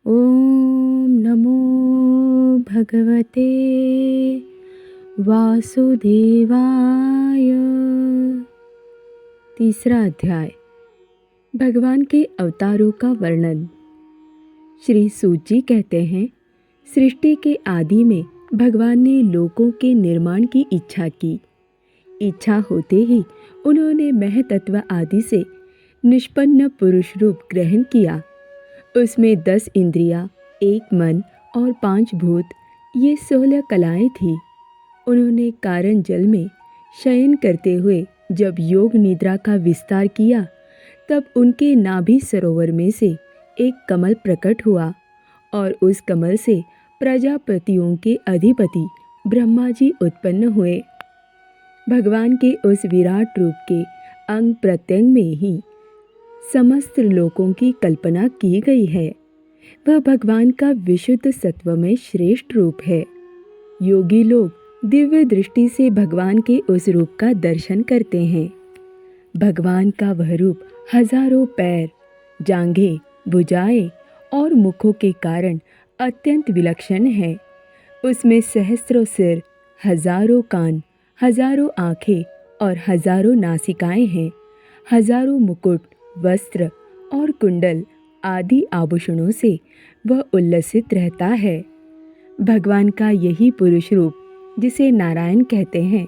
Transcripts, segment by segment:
ओम नमो भगवते वासुदेवाय। तीसरा अध्याय, भगवान के अवतारों का वर्णन। श्री सूत जी कहते हैं, सृष्टि के आदि में भगवान ने लोकों के निर्माण की इच्छा की। इच्छा होते ही उन्होंने महतत्व आदि से निष्पन्न पुरुष रूप ग्रहण किया। उसमें 10 इंद्रियां, 1 मन और 5 भूत, ये 16 कलाएं थी। उन्होंने कारण जल में शयन करते हुए जब योग निद्रा का विस्तार किया, तब उनके नाभि सरोवर में से एक कमल प्रकट हुआ और उस कमल से प्रजापतियों के अधिपति ब्रह्मा जी उत्पन्न हुए। भगवान के उस विराट रूप के अंग प्रत्यंग में ही समस्त लोकों की कल्पना की गई है। वह भगवान का विशुद्ध सत्व में श्रेष्ठ रूप है। योगी लोग दिव्य दृष्टि से भगवान के उस रूप का दर्शन करते हैं। भगवान का वह रूप हजारों पैर, जांघें, भुजाएं और मुखों के कारण अत्यंत विलक्षण है। उसमें सहस्रों सिर, हजारों कान, हजारों आंखें और हजारों नासिकाएं हैं। हजारों मुकुट, वस्त्र और कुंडल आदि आभूषणों से वह उल्लसित रहता है। भगवान का यही पुरुष रूप, जिसे नारायण कहते हैं,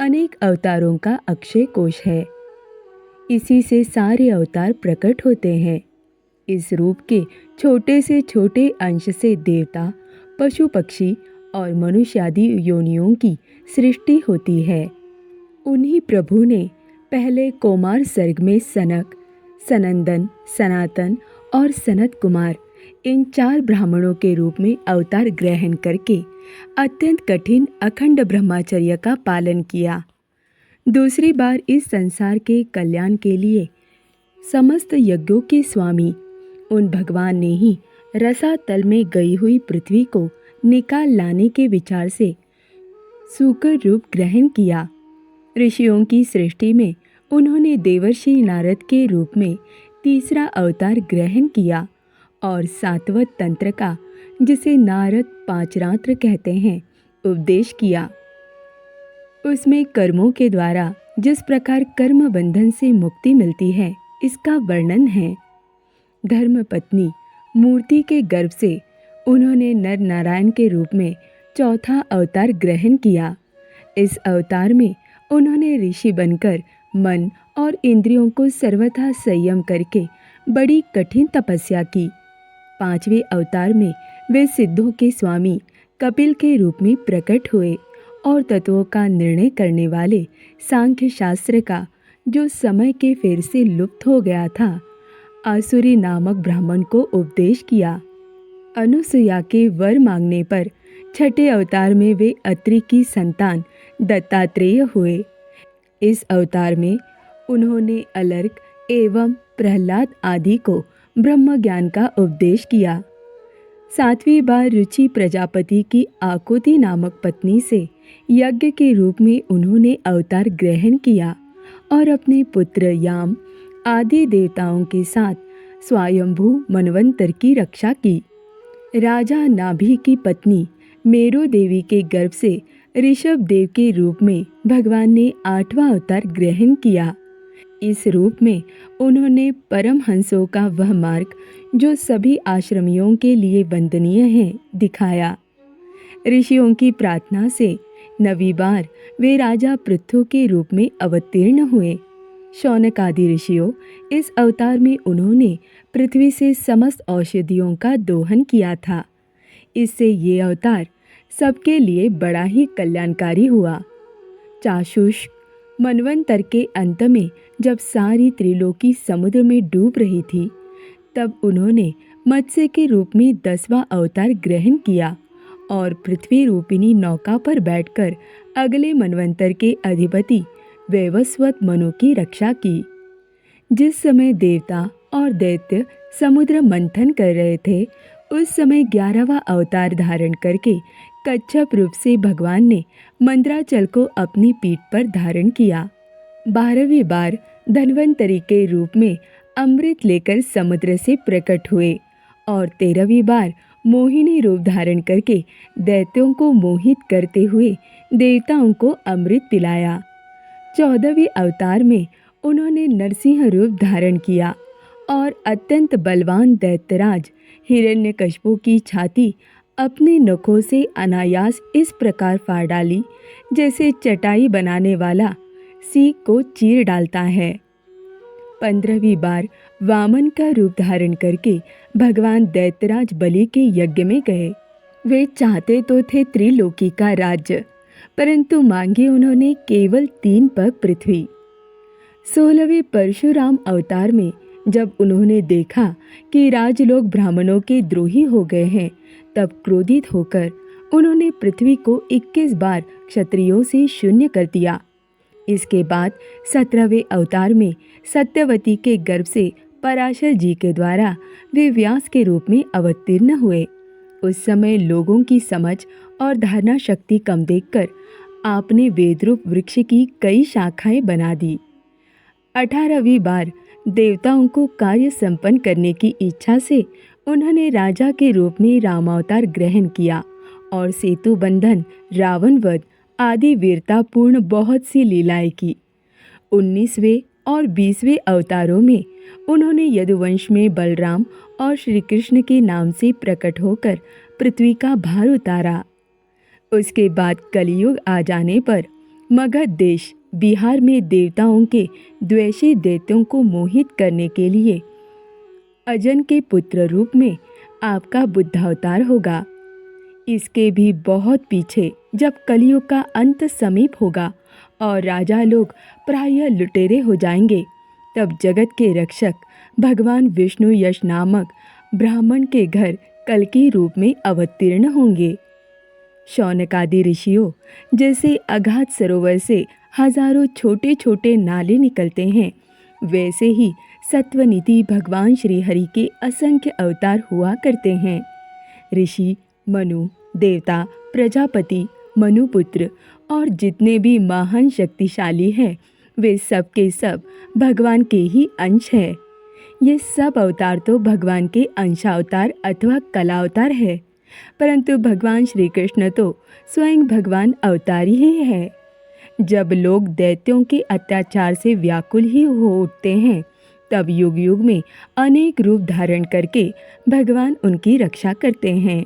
अनेक अवतारों का अक्षय कोश है। इसी से सारे अवतार प्रकट होते हैं। इस रूप के छोटे से छोटे अंश से देवता, पशु पक्षी और मनुष्य आदि योनियों की सृष्टि होती है। उन्हीं प्रभु ने पहले कौमार सर्ग में सनक, सनंदन, सनातन और सनत कुमार, इन 4 ब्राह्मणों के रूप में अवतार ग्रहण करके अत्यंत कठिन अखंड ब्रह्मचर्य का पालन किया। दूसरी बार इस संसार के कल्याण के लिए समस्त यज्ञों के स्वामी उन भगवान ने ही रसातल में गई हुई पृथ्वी को निकाल लाने के विचार से सूकर रूप ग्रहण किया। ऋषियों की सृष्टि में उन्होंने देवर्षि नारद के रूप में तीसरा अवतार ग्रहण किया और सातवत तंत्र का, जिसे नारद पांचरात्र कहते हैं, उपदेश किया। उसमें कर्मों के द्वारा जिस प्रकार कर्म बंधन से मुक्ति मिलती है, इसका वर्णन है। धर्मपत्नी मूर्ति के गर्भ से उन्होंने नर नारायण के रूप में चौथा अवतार ग्रहण किया। इस अवतार में उन्होंने ऋषि बनकर मन और इंद्रियों को सर्वथा संयम करके बड़ी कठिन तपस्या की। 5वें अवतार में वे सिद्धों के स्वामी कपिल के रूप में प्रकट हुए और तत्वों का निर्णय करने वाले सांख्य शास्त्र का, जो समय के फेर से लुप्त हो गया था, आसुरी नामक ब्राह्मण को उपदेश किया। अनुसुया के वर मांगने पर 6ठे अवतार में वे अत्रि की संतान दत्तात्रेय हुए। इस अवतार में उन्होंने अलर्क एवं प्रहलाद आदि को ब्रह्म ज्ञान का उपदेश किया। 7वीं बार रुचि प्रजापति की आकुति नामक पत्नी से यज्ञ के रूप में उन्होंने अवतार ग्रहण किया और अपने पुत्र याम आदि देवताओं के साथ स्वयंभू मनवंतर की रक्षा की। राजा नाभि की पत्नी मेरु देवी के गर्भ से ऋषभ देव के रूप में भगवान ने 8वां अवतार ग्रहण किया। इस रूप में उन्होंने परमहंसों का वह मार्ग, जो सभी आश्रमियों के लिए वंदनीय है, दिखाया। ऋषियों की प्रार्थना से 9वीं बार वे राजा पृथु के रूप में अवतीर्ण हुए। शौनक आदि ऋषियों, इस अवतार में उन्होंने पृथ्वी से समस्त औषधियों का दोहन किया था। इससे ये अवतार सबके लिए बड़ा ही कल्याणकारी हुआ। चाशुष मनवंतर के अंत में जब सारी त्रिलोकी समुद्र में डूब रही थी, तब उन्होंने मत्स्य के रूप में 10वां अवतार ग्रहण किया और पृथ्वी रूपिणी नौका पर बैठकर अगले मनवंतर के अधिपति वैवस्वत मनु की रक्षा की। जिस समय देवता और दैत्य समुद्र मंथन कर रहे थे, उस समय 11वां अवतार धारण करके कच्छप रूप से भगवान ने मंद्राचल को अपनी पीठ पर धारण किया। 12वीं बार धन्वंतरी के रूप में अमृत लेकर समुद्र से प्रकट हुए और 13वीं बार मोहिनी रूप धारण करके दैत्यों को मोहित करते हुए देवताओं को अमृत पिलाया। 14वें अवतार में उन्होंने नरसिंह रूप धारण किया और अत्यंत बलवान दैत्यराज हिरण्यकशिपु की छाती अपने नखों से अनायास इस प्रकार फाड़ डाली जैसे चटाई बनाने वाला सीक को चीर डालता है। 15वीं बार वामन का रूप धारण करके भगवान दैत्यराज बलि के यज्ञ में गए। वे चाहते तो थे त्रिलोकी का राज्य, परंतु मांगे उन्होंने केवल 3 पग पृथ्वी। 16वें परशुराम अवतार में जब उन्होंने देखा कि राजलोक ब्राह्मणों के द्रोही हो गए हैं, तब क्रोधित होकर उन्होंने पृथ्वी को 21 बार क्षत्रियों से शून्य कर दिया। इसके बाद 17वें अवतार में सत्यवती के गर्भ से पराशर जी के द्वारा वे व्यास के रूप में अवतीर्ण हुए। उस समय लोगों की समझ और धारणा शक्ति कम देखकर आपने वेदरूप वृक्ष की कई शाखाएं बना दी। 18वीं बार देवताओं को कार्य संपन्न करने की इच्छा से उन्होंने राजा के रूप में रामावतार ग्रहण किया और सेतु बंधन, रावण वध आदि वीरतापूर्ण बहुत सी लीलाएं की। 19वें और 20वें अवतारों में उन्होंने यदुवंश में बलराम और श्री कृष्ण के नाम से प्रकट होकर पृथ्वी का भार उतारा। उसके बाद कलियुग आ जाने पर मगध देश बिहार में देवताओं के द्वेषी दैत्यों को मोहित करने के लिए अजन के पुत्र रूप में आपका बुद्धावतार होगा। इसके भी बहुत पीछे जब कलियुग का अंत समीप होगा और राजा लोग प्रायः लुटेरे हो जाएंगे, तब जगत के रक्षक भगवान विष्णु यश नामक ब्राह्मण के घर कल्कि रूप में अवतीर्ण होंगे। शौनकादि ऋषियों जैसे अगाध सरोवर से हजारों छोटे छोटे नाले निकलते हैं, वैसे ही सत्वनिधि भगवान श्री हरि के असंख्य अवतार हुआ करते हैं। ऋषि, मनु, देवता, प्रजापति, मनुपुत्र और जितने भी महान शक्तिशाली हैं, वे सब के सब भगवान के ही अंश हैं। ये सब अवतार तो भगवान के अंशावतार अथवा कलावतार है, परंतु भगवान श्री कृष्ण तो स्वयं भगवान अवतार ही है। जब लोग दैत्यों के अत्याचार से व्याकुल ही हो उठते हैं, तब युग युग में अनेक रूप धारण करके भगवान उनकी रक्षा करते हैं।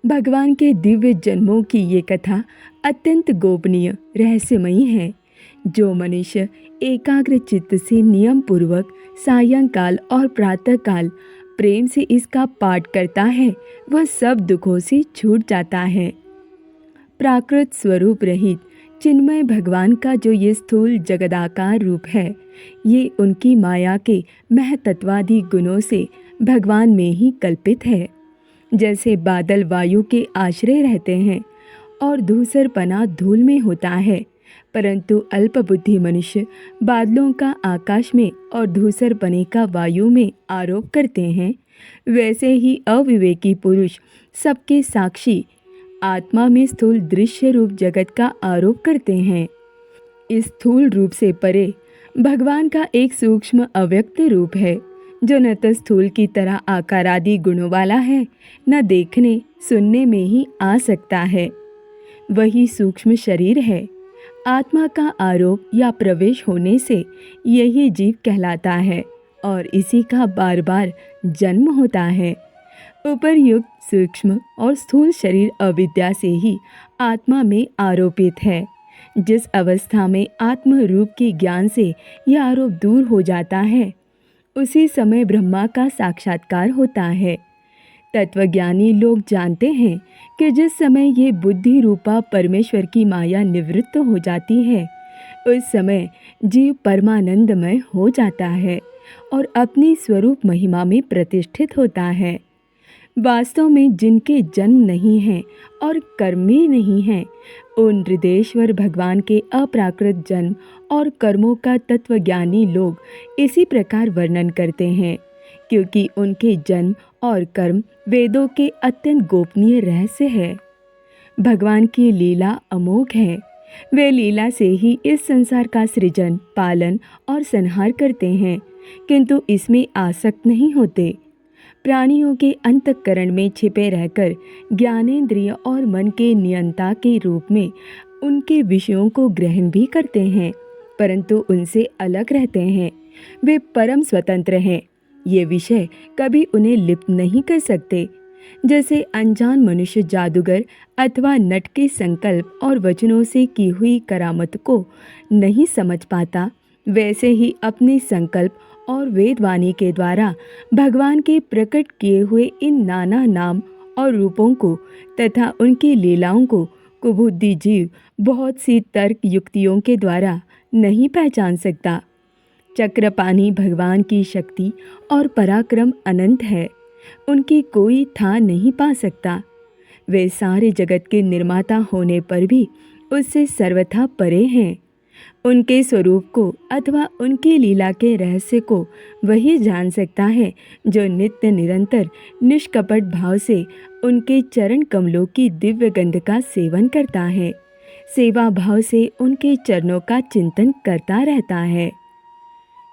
भगवान के दिव्य जन्मों की ये कथा अत्यंत गोपनीय रहस्यमयी है। जो मनुष्य एकाग्र चित्त से नियम पूर्वक सायंकाल और प्रातःकाल प्रेम से इसका पाठ करता है, वह सब दुखों से छूट जाता है। प्राकृत स्वरूप रहित चिन्मय भगवान का जो ये स्थूल जगदाकार रूप है, ये उनकी माया के महतत्वादि गुणों से भगवान में ही कल्पित है। जैसे बादल वायु के आश्रय रहते हैं और धूसरपना धूल में होता है, परंतु अल्पबुद्धि मनुष्य बादलों का आकाश में और धूसरपने का वायु में आरोप करते हैं, वैसे ही अविवेकी पुरुष सबके साक्षी आत्मा में स्थूल दृश्य रूप जगत का आरोप करते हैं। इस स्थूल रूप से परे भगवान का एक सूक्ष्म अव्यक्त रूप है, जो न तो स्थूल की तरह आकारादि गुणों वाला है, न देखने सुनने में ही आ सकता है। वही सूक्ष्म शरीर है। आत्मा का आरोप या प्रवेश होने से यही जीव कहलाता है और इसी का बार बार जन्म होता है। उपर्युक्त सूक्ष्म और स्थूल शरीर अविद्या से ही आत्मा में आरोपित है। जिस अवस्था में आत्म रूप के ज्ञान से यह आरोप दूर हो जाता है, उसी समय ब्रह्मा का साक्षात्कार होता है। तत्वज्ञानी लोग जानते हैं कि जिस समय ये बुद्धि रूपा परमेश्वर की माया निवृत्त हो जाती है, उस समय जीव परमानंदमय हो जाता है और अपनी स्वरूप महिमा में प्रतिष्ठित होता है। वास्तव में जिनके जन्म नहीं हैं और कर्म भी नहीं हैं, उन हृदयेश्वर भगवान के अप्राकृत जन्म और कर्मों का तत्वज्ञानी लोग इसी प्रकार वर्णन करते हैं, क्योंकि उनके जन्म और कर्म वेदों के अत्यंत गोपनीय रहस्य है। भगवान की लीला अमोघ है। वे लीला से ही इस संसार का सृजन, पालन और संहार करते हैं, किंतु इसमें आसक्त नहीं होते। प्राणियों के अंतःकरण में छिपे रहकर ज्ञानेंद्रिय और मन के नियंता के रूप में उनके विषयों को ग्रहण भी करते हैं, परंतु उनसे अलग रहते हैं। वे परम स्वतंत्र हैं। ये विषय कभी उन्हें लिप्त नहीं कर सकते। जैसे अनजान मनुष्य जादूगर अथवा नट के संकल्प और वचनों से की हुई करामत को नहीं समझ पाता, वैसे ही अपने संकल्प और वेदवाणी के द्वारा भगवान के प्रकट किए हुए इन नाना नाम और रूपों को तथा उनकी लीलाओं को कुबुद्धि जीव बहुत सी तर्क युक्तियों के द्वारा नहीं पहचान सकता। चक्रपाणी भगवान की शक्ति और पराक्रम अनंत है, उनकी कोई था नहीं पा सकता। वे सारे जगत के निर्माता होने पर भी उससे सर्वथा परे हैं। उनके स्वरूप को अथवा उनकी लीला के रहस्य को वही जान सकता है जो नित्य निरंतर निष्कपट भाव से उनके चरण कमलों की दिव्य गंध का सेवन करता है, सेवा भाव से उनके चरणों का चिंतन करता रहता है।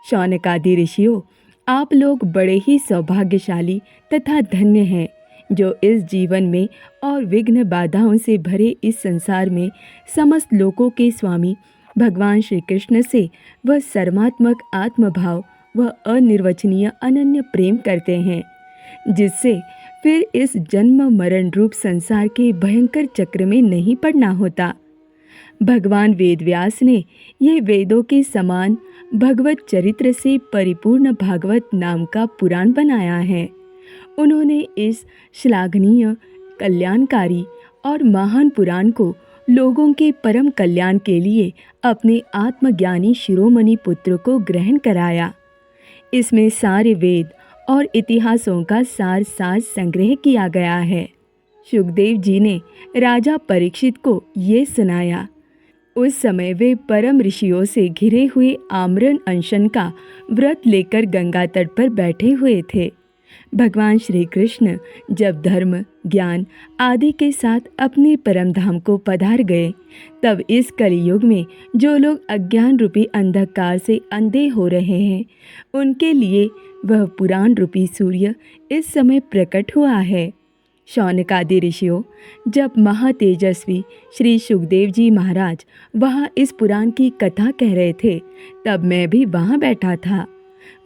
शौनकादि ऋषियों, आप लोग बड़े ही सौभाग्यशाली तथा धन्य हैं जो इस जीवन में और विघ्न बाधाओं से भरे इस संसार में समस्त लोकों के स्वामी भगवान श्री कृष्ण से वह सर्वात्मक आत्मभाव व अनिर्वचनीय अनन्य प्रेम करते हैं, जिससे फिर इस जन्म मरण रूप संसार के भयंकर चक्र में नहीं पड़ना होता। भगवान वेदव्यास ने ये वेदों के समान भगवत चरित्र से परिपूर्ण भागवत नाम का पुराण बनाया है। उन्होंने इस श्लाघनीय, कल्याणकारी और महान पुराण को लोगों के परम कल्याण के लिए अपने आत्मज्ञानी शिरोमणि पुत्र को ग्रहण कराया। इसमें सारे वेद और इतिहासों का सार संग्रह किया गया है। सुखदेव जी ने राजा परीक्षित को ये सुनाया। उस समय वे परम ऋषियों से घिरे हुए आमरण अनशन का व्रत लेकर गंगा तट पर बैठे हुए थे। भगवान श्री कृष्ण जब धर्म, ज्ञान आदि के साथ अपने परम धाम को पधार गए, तब इस कलियुग में जो लोग अज्ञान रूपी अंधकार से अंधे हो रहे हैं, उनके लिए वह पुराण रूपी सूर्य इस समय प्रकट हुआ है। शौनकादि ऋषियों, जब महातेजस्वी श्री सुखदेव जी महाराज वहाँ इस पुराण की कथा कह रहे थे, तब मैं भी वहाँ बैठा था।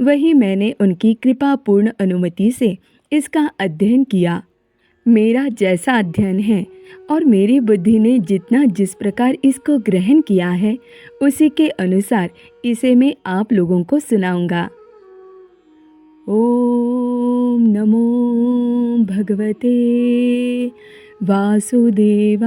वही मैंने उनकी कृपापूर्ण अनुमति से इसका अध्ययन किया। मेरा जैसा अध्ययन है और मेरी बुद्धि ने जितना जिस प्रकार इसको ग्रहण किया है, उसी के अनुसार इसे मैं आप लोगों को सुनाऊंगा। ओम नमो भगवते वासुदेवाय।